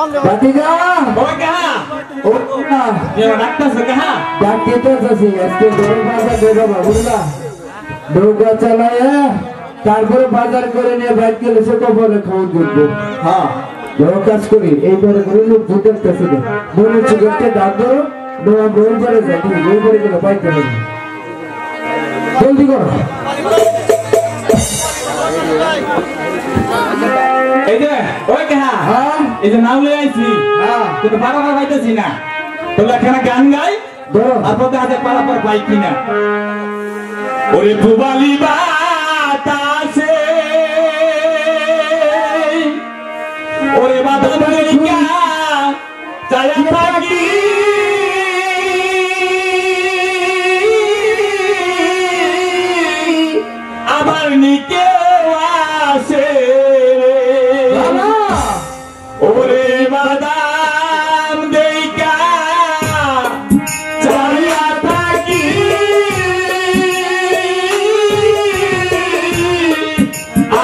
भतीजा ओए कहाँ ओ ना ये डॉक्टर से कहाँ डॉक्टर तो सही इसके दोनों बाजार देगा बाबूला डोगा चलाया तारपर बाजार करे ने बैठ के लेसे को पर खाओ दूध हाँ जो काज करी এই করে করে লোক দুধের কাছে দে মনে চিগতে দাদু দোয়া বই করে যাই বই করে গেলে পাইতে হবে জলদি কর এই যে ওই কहाँ হ্যাঁ এই যে নাম লই আইছি হ্যাঁ তুই তো বারবার পাইতেছি না তোলা এখানে গান গাই আর পথে হাতে পারাপার পাই কিনা ওরে পুবালি বাতাসে ওরে বাদল গইকা চায়া থাকি আমার নিকে আসে ওরে বাদাম দেইকা চায়া থাকি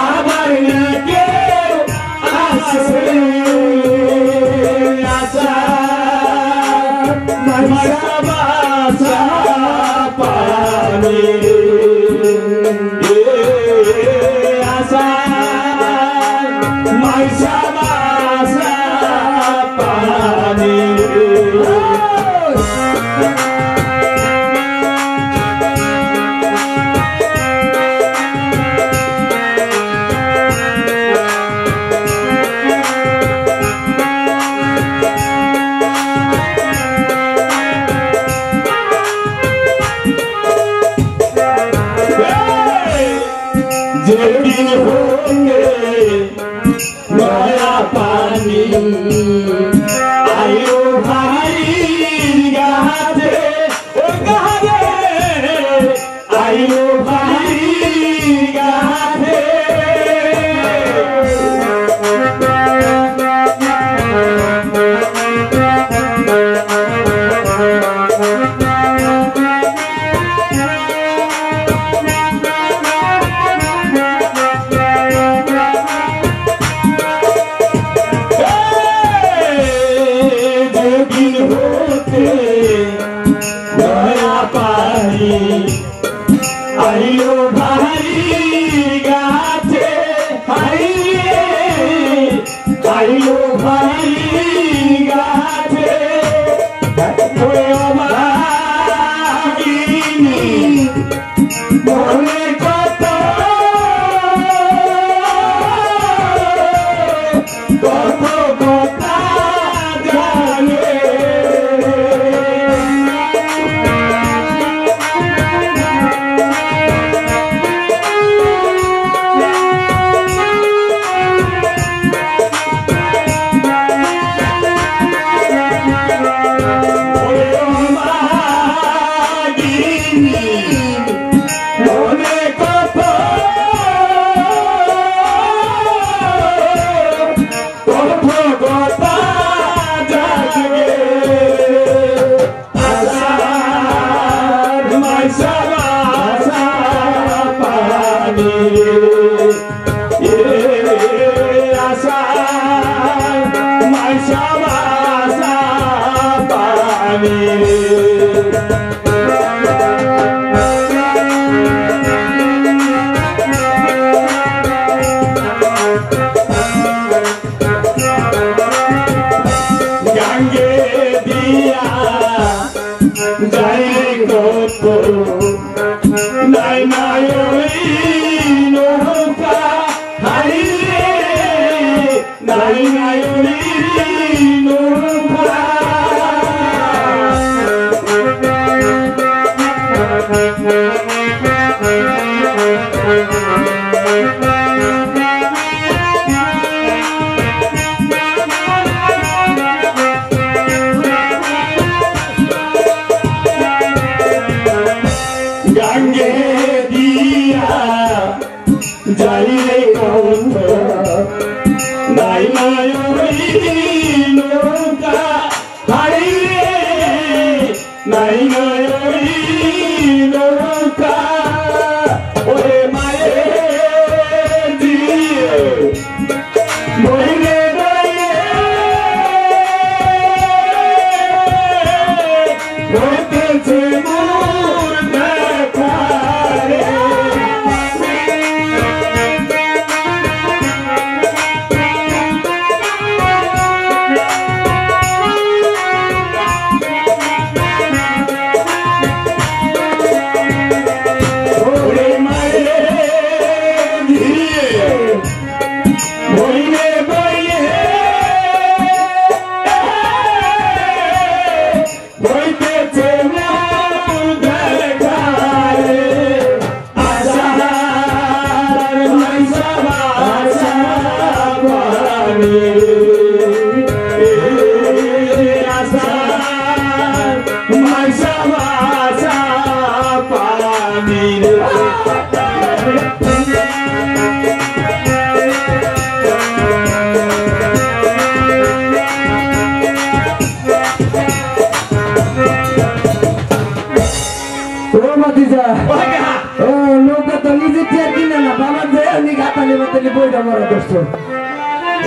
আমার নিকে আসে আশা মাইসা বাসা পানি আশা মাইসা বাসা পানি যেদিন হোকে নয়া পানি আয়ো ভাই গাছে ও গাছে আয়ো ভাই গাছে আইলো ভাই গাছে আইলো ভাই গাছে ওরে অবাগিনী মনে কত কত কথা জানে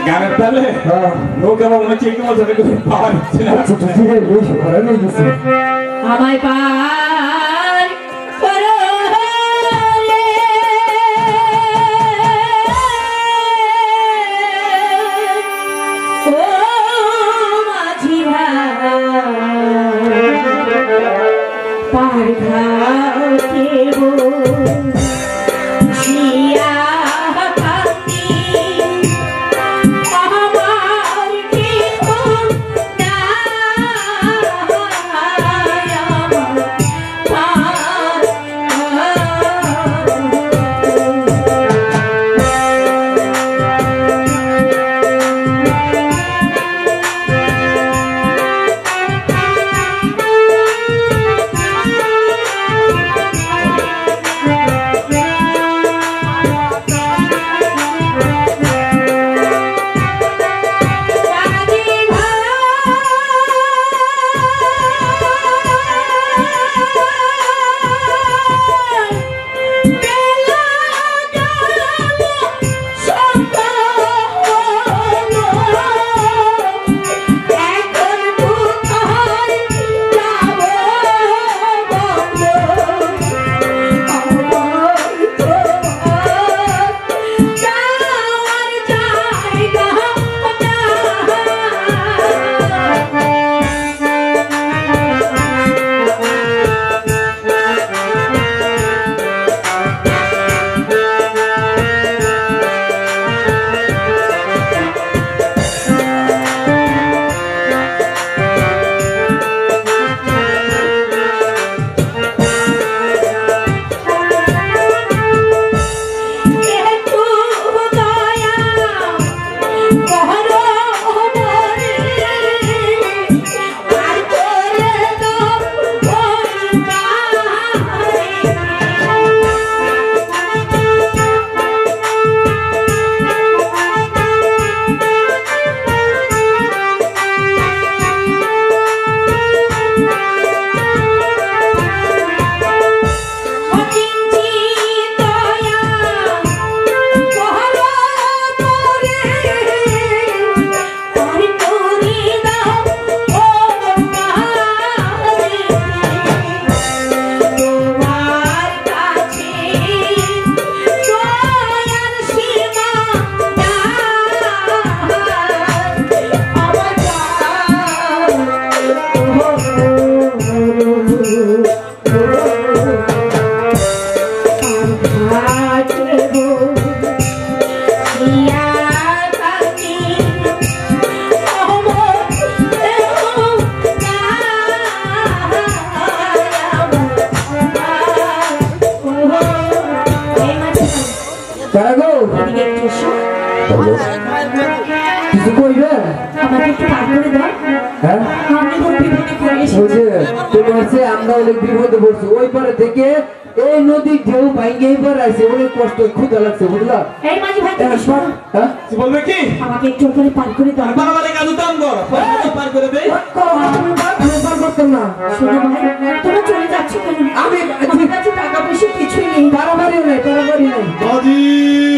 গানের তালে নৌকা মনে হচ্ছে একটু মজা করে পাওয়া যাচ্ছে না। আমায় পার করো রে, ও মাঝি ভাই, পার ঘাটে বসিয়া কিছু কইবে আমাকে একটু পার করে দাও। হ্যাঁ আমি খুব বিপদে পড়ে এসেছি। বুঝে তোমার সে আমরা অনেক বিপদে পড়ছি ওই পারে থেকে এই নদীর ঢেউ ভাঙ্গে এই পারে আসছে অনেক কষ্ট ক্ষুধা লাগছে বুঝলা। এই মাঝি ভাই তুমি শোনো, হ্যাঁ কি বলবে কি আমাকে একটু করে পার করে দাও। বাবারে কাজু দাম কর পার করে দে। পার করতাম না। শোনো ভাই, তোমরা চলে যাচ্ছ কেন? আমার কাছে টাকা পয়সা কিছুই নেই। পারাবাড়ি নাই বাজি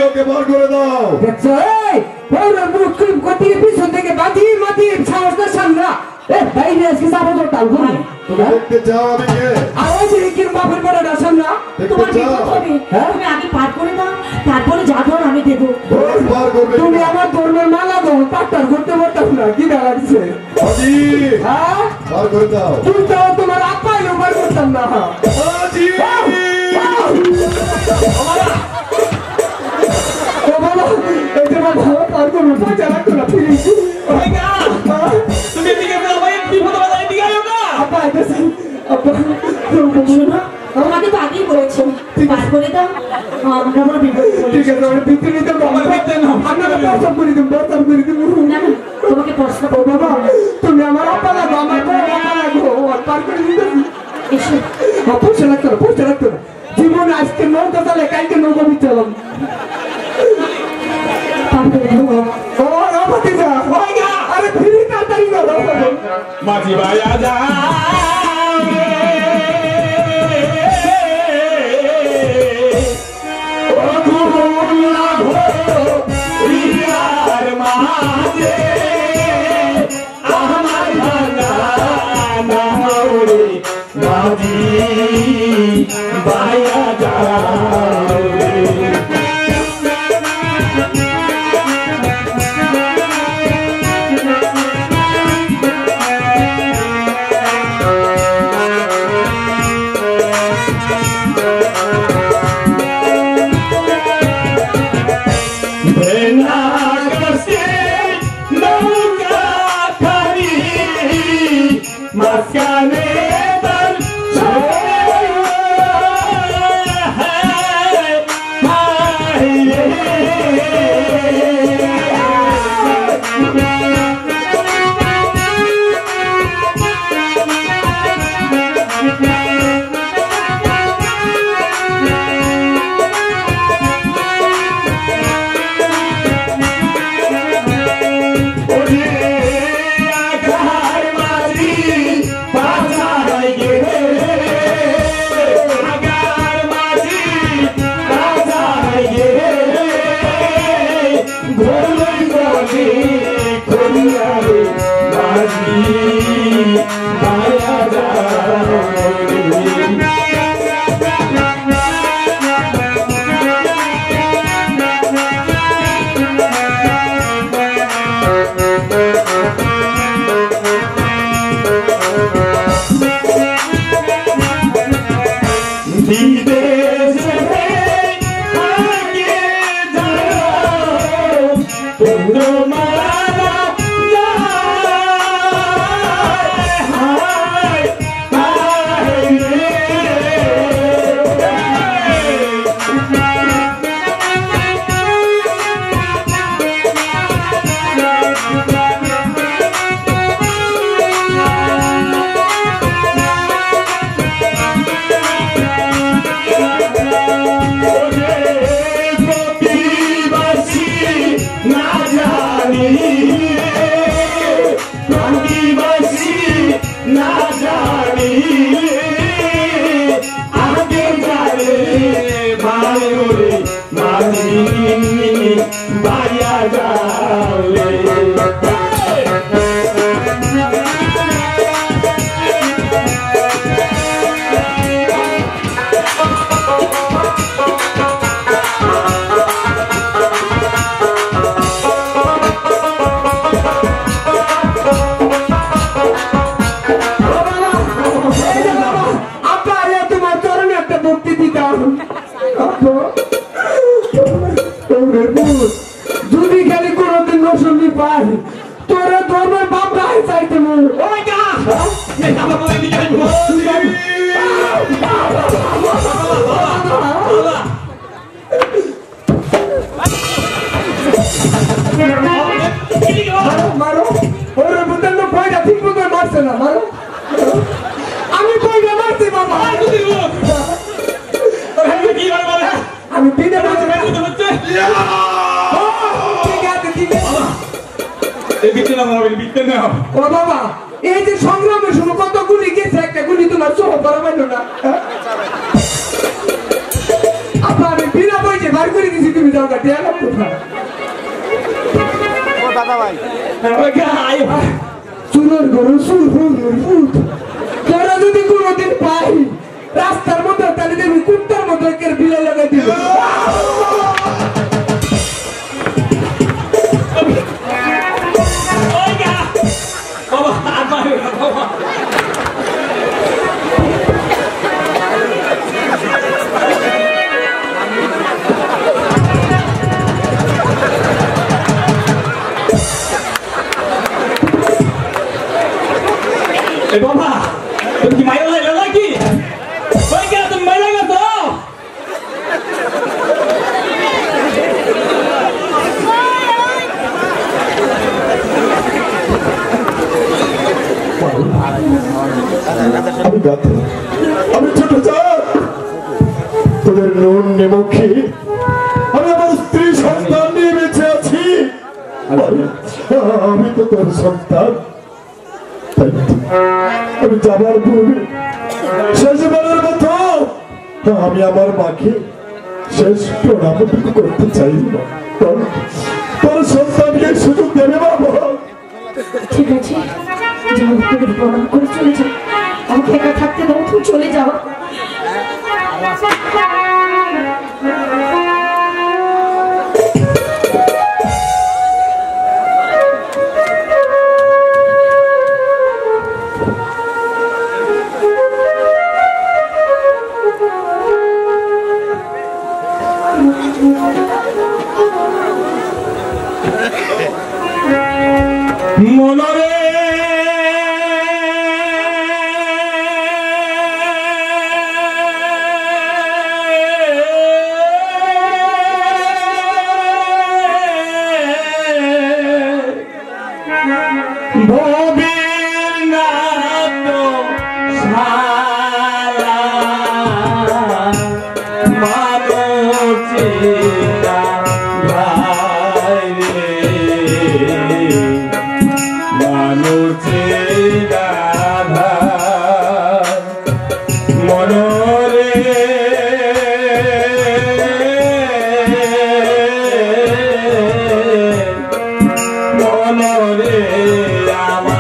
ওকে বার করে দাও। দেখছো এই ওরা মুখ কটি পিছন থেকে বাজি মাটি সাহস না সামনা এ বাইরে আজকে সাবো তো টাল করি তুমি দেখতে চাও আমি কে? আওয়াজ কি বাপের বড় না সামনা তোমার দেখতে চাও? বিপদ হবে। হ্যাঁ? তুমি আগে পার করে দাও, তারপরে যা ধর আমি দেবো। বস বার করবে। তুমি আমার ধর্মের মালা দাও পাট্টার করতে পারতাম না কি লাগছে বাজি হ্যাঁ বার করে দাও। তুমি তো তোমার আপাই উপায় করতাম না বাজি ও বাবা এই যে বাবা পার করবো পয়সা রাখতো না প্লিজ তুমি এদিকে যাও ভাই বিপদ হবে এদিকে আয়ো না। আপা আইতেছে আপা শোনো, তোমাকে তো আগেই বলেছি পার করে দাও, আমরা বড় বিপদ ঠিক আছে আমরা ভিতরে নিতে বাবা ভিতরে নাও। আপনাকে প্রস্তাব করে দিন না না, তোমাকে প্রশ্ন ও বাবা তুমি আমার আপা লাগো আমার বউ আপা লাগো আর পার করে দিতেছি এসো। পয়সা লাগতো না জীবন আজকে নৌকা চালে কালকে নৌকা বিচ্ছালাম আরে ফিরি তাড়াতাড়ি করো মাঝি ভাই আজা बाया जा যদি খালি কোনদিন রসুন পাই তোরা ধর্মের বাপ রাই চাইতে মন ওই গা মারো ওরে বুঝলেন না কয়টা ঠিক মতো মারছে না মারো আমি কয়টা মারছি বাবা আমি পিঠে মারছি ও বাবা এই যে সংগ্রামের শুরু কত গুলি গেছে একটা গুলি তোমার চোখ করা পাইল না আপা আমি বিনা পয়সা বার করে দিছি তুমি যাও কাটিয়ে আলাপ কোথায় চুরের গরু সুর তোরা যদি কোনোদিন পাই রাস্তার মধ্যে তাহলে দেখবি কুত্তার মতো একের বিলে লাগাই দিল বাবা তুমি কি মাইরা লাইলা নাকি ওই কে তুমি মাইরা গেছো আমি ছোট চাঁদ তোদের নুন মুখী আমি আমার স্ত্রী সন্তান নিয়ে বেঁচে আছি আমি তো তোর সন্তান আমি যাবার পূর্বে শেষবারের মতো আমি আমার মাকে শেষ প্রণামটুকু করতে চাই তোর সন্তানকে সুযোগ দেবে বাবা ঠিক আছে যাও তুমি প্রণাম করে চলে যাও আমাকে একা থাকতে দাও তুমি চলে যাও মনরে আমার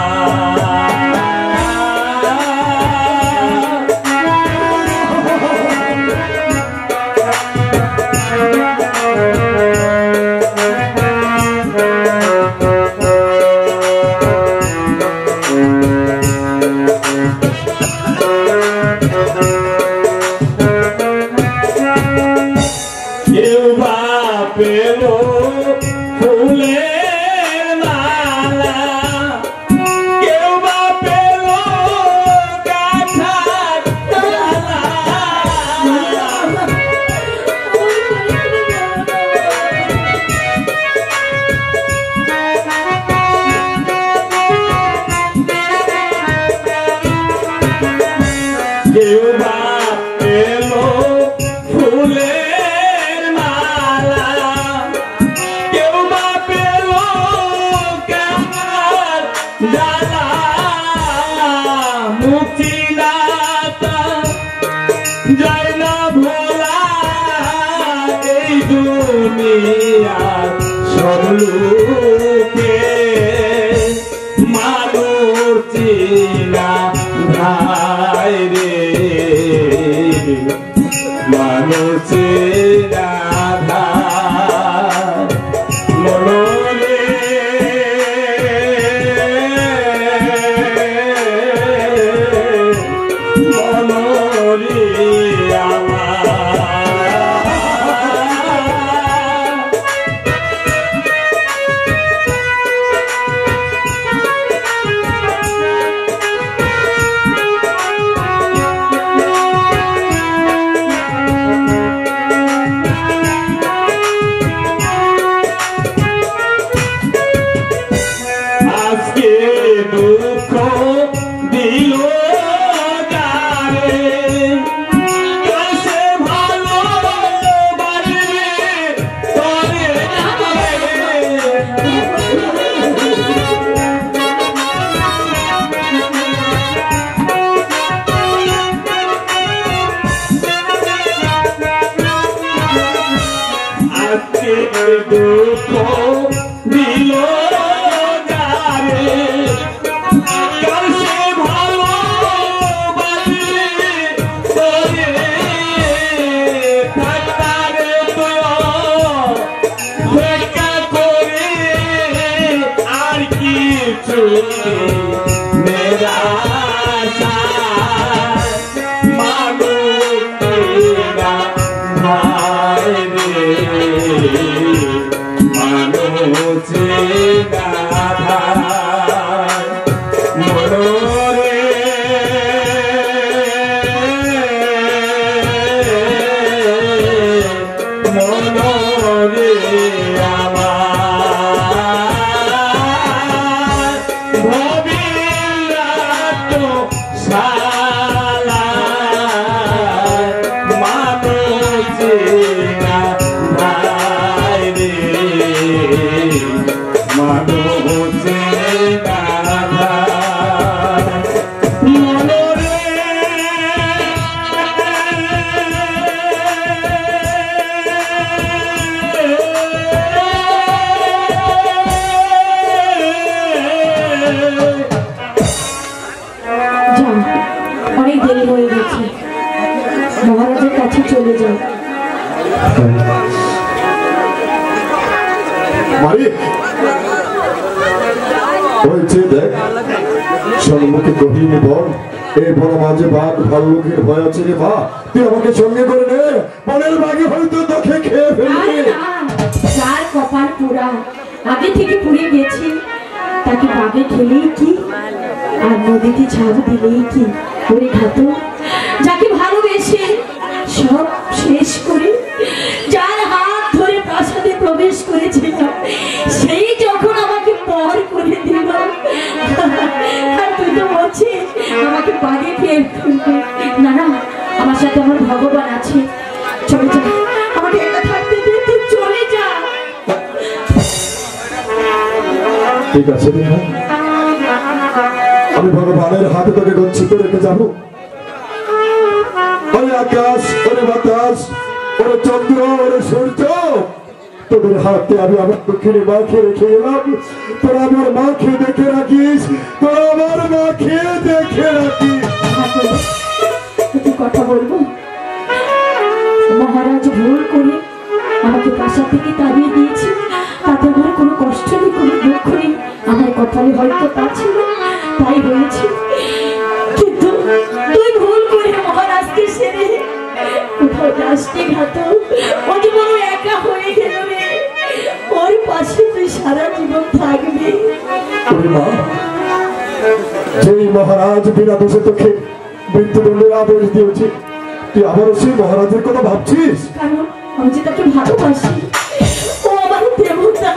মারি ওই যে দেখ সম্মুখে গহীনে বন, এই বড় মাঝে বাঘ ভাল্লুকের ভয় আছে রে মা, তুই আমাকে সঙ্গে করে নে, বনের বাঘে হয়তো তোকে খেয়ে ফেলবে। যার কপাল পোড়া আগে থেকে পুড়ে গেছে তাকে বাঘে খেলেই কি আর নদীতে ঝাঁপ দিলেই কি। ওরে ঘাতক, যাকে ভালোবেসে সব শেষ করে যার হাত ধরে প্রাসাদে প্রবেশ করেছিল সেই যখন আমাকে পর করে দিল, আর তুই তো বলছিস আমাকে বাঘে খেয়ে ফেলবে। না না, আমার সাথে আমার ভগবান আছে, চলে যা, আমাকে একা থাকতে দে, তুই চলে যা। ঠিক আছে রে ভাই, আমি ভগবানের হাতে তোকে গচ্ছিত রেখে যাবো। ওরে আকাশ, ওরে বাতাস, ওরে চন্দ্র, ওরে সূর্য, তোদের হাতে আমি আমার দক্ষিণে মাকে রেখে এলাম। তোরা আমার মাকে দেখে রাখিস, তোরা আমার মাকে দেখে রাখিস। তুই কথা বলবো? মহারাজ ভুল করে আমাকে বাসা থেকে তাড়িয়ে দিয়েছে, তাতে আমার কোনো কষ্ট নেই, কোনো দুঃখ নেই। আমার কথায় হয়তো তা ছিল, তাই হয়েছে, কিন্তু তুই ভুল করে মহারাজকে সেরে কোথাও যাসনি ঘাতক। ও যে বড় একা হয়ে গেল রে, ওর পাশে তুই সারা জীবন থাকবি। মা, যেই মহারাজ বিনা দোষে তোকে মৃত্যুদণ্ডের আদেশ দিয়েছে, তুই আবারও সেই মহারাজের কথা ভাবছিস? কারণ আমি যে তাকে ভালোবাসি, ও আমার দেবতা,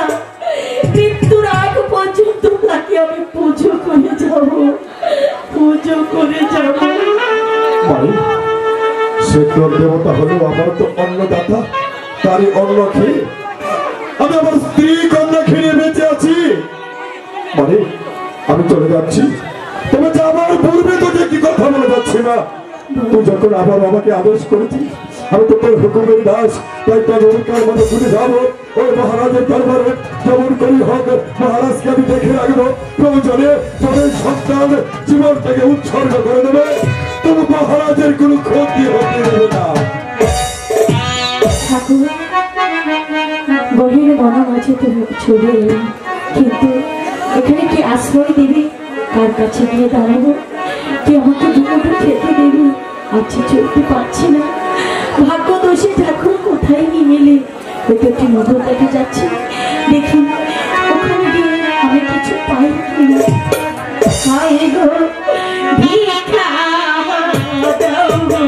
মৃত্যুর আগ পর্যন্ত তাকে আমি পুজো করে যাব, পুজো করে যাব। সে তোর দেবতা হলেও আমার তো অন্নদাতা, তারই অন্ন খেয়ে আমি আমার স্ত্রী কন্যা খেয়ে বেঁচে আছি। মানে আমি চলে যাচ্ছি, তবে যাবার পূর্বে তোকে কি কথা বলে যাচ্ছি না। তুই যখন আবার আমাকে আদেশ করেছিস, আমি তো তোর হুকুমের দাস, তাই তোর অধিকার মতো ছুটে যাবো ওই মহারাজের দরবারে। যেমন করি হোক মহারাজকে আমি দেখে রাখবো, প্রয়োজনে তোদের সন্তান জীবন থেকে উৎসর্গ করে দেবে, তবু মহারাজের কোনো ক্ষতি হতে দেবে না। ঠাকুর, গভীর বন মাঝে তো ছড়ে এলাম, কিন্তু এখানে কি আশ্রয় দেবে? কার কাছে গিয়ে দাঁড়াবো? কি আমাকে দুটো খেতে দেবে? আচ্ছা, চলতে পারছি না, ভাগ্য দোষে ঠাকুর কোথায় নিয়ে এলে? হয়তো একটি নদর দেখে যাচ্ছে, দেখি ওখানে গিয়ে আমি কিছু পাই কিনা। হায় গো ভিক্ষা দাও গো,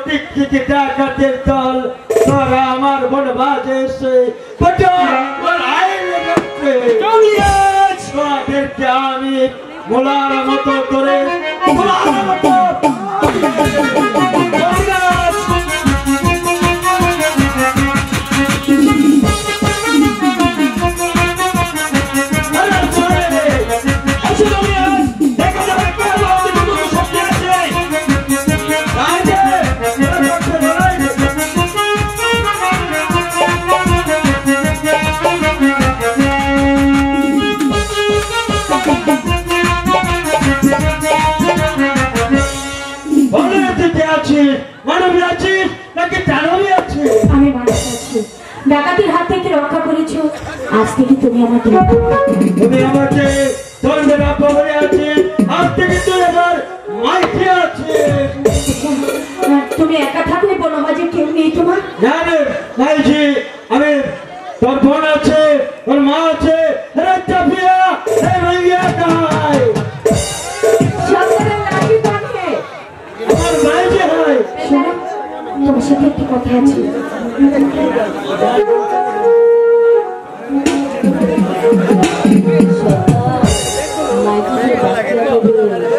টিকটিকি ডাকাতের দল তোরা আমার বনবাজে এসে তোদেরকে আমি মোলার মতো করে মোলার মতো আমি মানুষ আছি, ডাকাতির হাত থেকে রক্ষা করেছো, আজ থেকে তুমি আমাকে তুমি আমাকে দণ্ডের আপাবরে আছে, আজ থেকে তুই আমার মাইকে আছে। তুমি একা থাকলে বনবাজে কেউ নেই তোমার? না রে মাইজি, আমি তোর বোন আছে, তোর মা আছে, রে চাপিয়া রে ভাইয়া কাই সকালে লাগি থাকে আমার মাইজি হয়। শোনো, তোমার সাথে একটি কথা আছে। মাইকে বাচ্চা